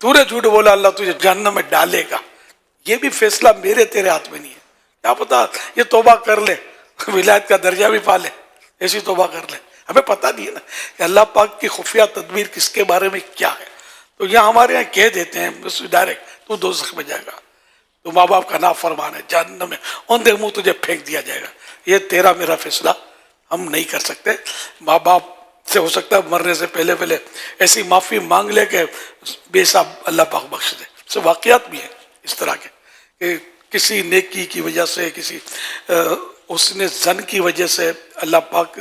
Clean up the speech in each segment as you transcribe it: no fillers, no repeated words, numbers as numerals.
تو نے جھوٹ بولا اللہ تجھے جہنم میں ڈالے گا. یہ بھی فیصلہ میرے تیرے ہاتھ میں نہیں ہے. کیا پتا یہ توبہ کر لے, ولایت کا درجہ بھی پا لے, ایسی توبہ کر لے. ہمیں پتہ نہیں ہے نا کہ اللہ پاک کی خفیہ تدبیر کس کے بارے میں کیا ہے. تو یہاں ہمارے یہاں کہہ دیتے ہیں ڈائریکٹ تو دوزخ میں جائے گا, تو ماں باپ کا نافرمان ہے, جہنم میں اوندے منہ تجھے پھینک دیا جائے گا. یہ تیرا میرا فیصلہ ہم نہیں کر سکتے. ماں باپ سے ہو سکتا ہے مرنے سے پہلے ایسی معافی مانگ لے کہ بے صاحب اللہ پاک بخش دے. سے واقعات بھی ہیں اس طرح کے کہ کسی نیکی کی وجہ سے, کسی اس نے زن کی وجہ سے اللہ پاک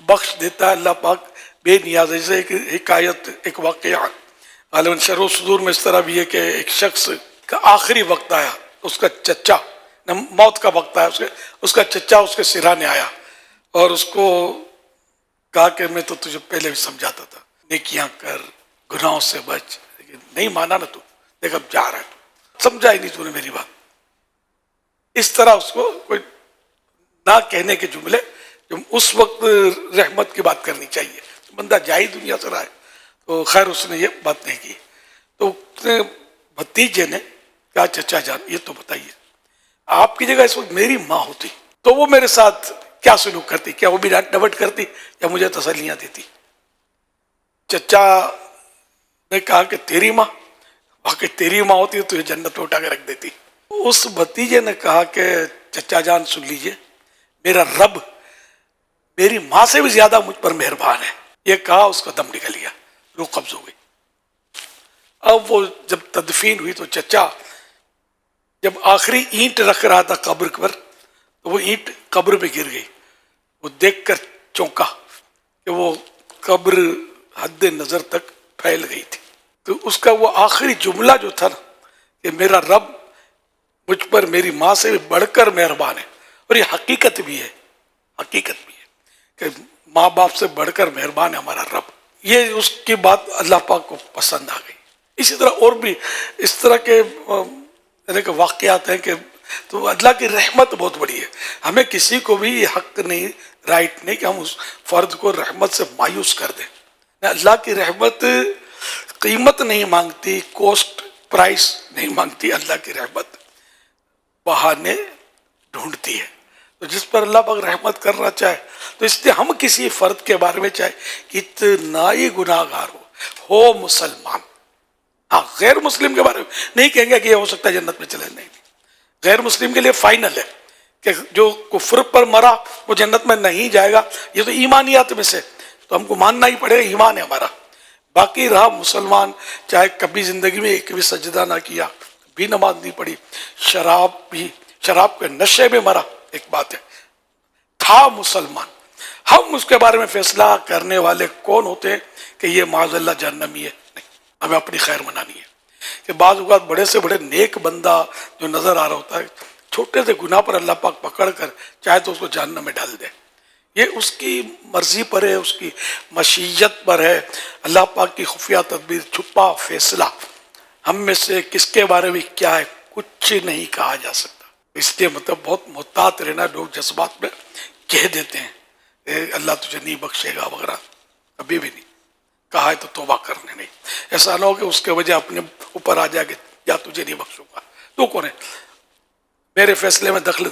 بخش دیتا ہے. اللہ پاک بے نیاز. جیسے ایک حکایت, ایک واقعہ غالباً شرح و صدور میں اس طرح بھی ہے کہ ایک شخص کا آخری وقت آیا, اس کا چچا, موت کا وقت آیا, اس کا چچا اس کے سرانے آیا اور اس کو کہا کہ میں تو تجھے پہلے بھی سمجھاتا تھا, نیکیاں کر, گناہوں سے بچ, لیکن نہیں مانا نا تو, دیکھ اب جا رہا ہے, سمجھا ہی نہیں تو نے میری بات. اس طرح اس کو کوئی نہ کہنے کے جملے جو اس وقت رحمت کی بات کرنی چاہیے, بندہ جائی دنیا سے رہا ہے. تو خیر اس نے یہ بات نہیں کی. تو بھتیجے نے کہا چچا جان یہ تو بتائیے, آپ کی جگہ اس وقت میری ماں ہوتی تو وہ میرے ساتھ کیا سلوک کرتی, کیا وہ بھی ڈانٹ ڈپٹ کرتی یا مجھے تسلیاں دیتی؟ چچا نے کہا کہ تیری ماں, واقعی تیری ماں ہوتی تو یہ جنت میں اٹھا کے رکھ دیتی. اس بھتیجے نے کہا کہ چچا جان سن لیجئے, میرا رب میری ماں سے بھی زیادہ مجھ پر مہربان ہے. یہ کہا اس کا دم نکل گیا, روح قبض ہو گئی. اب وہ جب تدفین ہوئی تو چچا جب آخری اینٹ رکھ رہا تھا قبر پر تو وہ اینٹ قبر پہ گر گئی. وہ دیکھ کر چونکا کہ وہ قبر حد نظر تک پھیل گئی تھی. تو اس کا وہ آخری جملہ جو تھا نا کہ میرا رب مجھ پر میری ماں سے بھی بڑھ کر مہربان ہے, اور یہ حقیقت بھی ہے, حقیقت بھی ہے کہ ماں باپ سے بڑھ کر مہربان ہے ہمارا رب. یہ اس کی بات اللہ پاک کو پسند آ گئی. اسی طرح اور بھی اس طرح کے واقعات ہیں کہ تو اللہ کی رحمت بہت بڑی ہے. ہمیں کسی کو بھی یہ حق نہیں, رائٹ نہیں کہ ہم اس فرد کو رحمت سے مایوس کر دیں. اللہ کی رحمت قیمت نہیں مانگتی, کوسٹ پرائس نہیں مانگتی. اللہ کی رحمت بہانے ڈھونڈتی ہے. تو جس پر اللہ پاک رحمت کرنا چاہے تو اس لیے ہم کسی فرد کے بارے میں چاہے کتنا ہی گناہ گار ہو مسلمان, ہاں غیر مسلم کے بارے میں نہیں کہیں گے کہ یہ ہو سکتا ہے جنت میں چلے, نہیں. غیر مسلم کے لیے فائنل ہے کہ جو کفر پر مرا وہ جنت میں نہیں جائے گا. یہ تو ایمانیات میں سے, تو ہم کو ماننا ہی پڑے گا, ایمان ہے ہمارا. باقی رہا مسلمان, چاہے کبھی زندگی میں ایک بھی سجدہ نہ کیا, بھی نماز نہیں پڑھی, شراب کے نشے میں مرا, ایک بات ہے, تھا مسلمان. ہم اس کے بارے میں فیصلہ کرنے والے کون ہوتے ہیں کہ یہ معاذ اللہ جہنمی ہے؟ نہیں, ہمیں اپنی خیر منانی ہے. کہ بعض اوقات بڑے سے بڑے نیک بندہ جو نظر آ رہا ہوتا ہے, چھوٹے سے گناہ پر اللہ پاک پکڑ کر چاہے تو اس کو جہنم میں ڈال دے. یہ اس کی مرضی پر ہے, اس کی مشیت پر ہے. اللہ پاک کی خفیہ تدبیر, چھپا فیصلہ ہم میں سے کس کے بارے میں کیا ہے کچھ نہیں کہا جا سکتا. اس لیے مطلب بہت محتاط رہنا. لوگ جذبات میں کہہ دیتے ہیں اللہ تجھے نہیں بخشے گا وغیرہ, کبھی بھی نہیں کہا ہے تو توبہ کرنے نہیں. ایسا نہ ہو کہ اس کے وجہ اپنے اوپر آ جائے کہ یا تجھے نہیں بخشوں گا. تو کون ہے میرے فیصلے میں دخل دے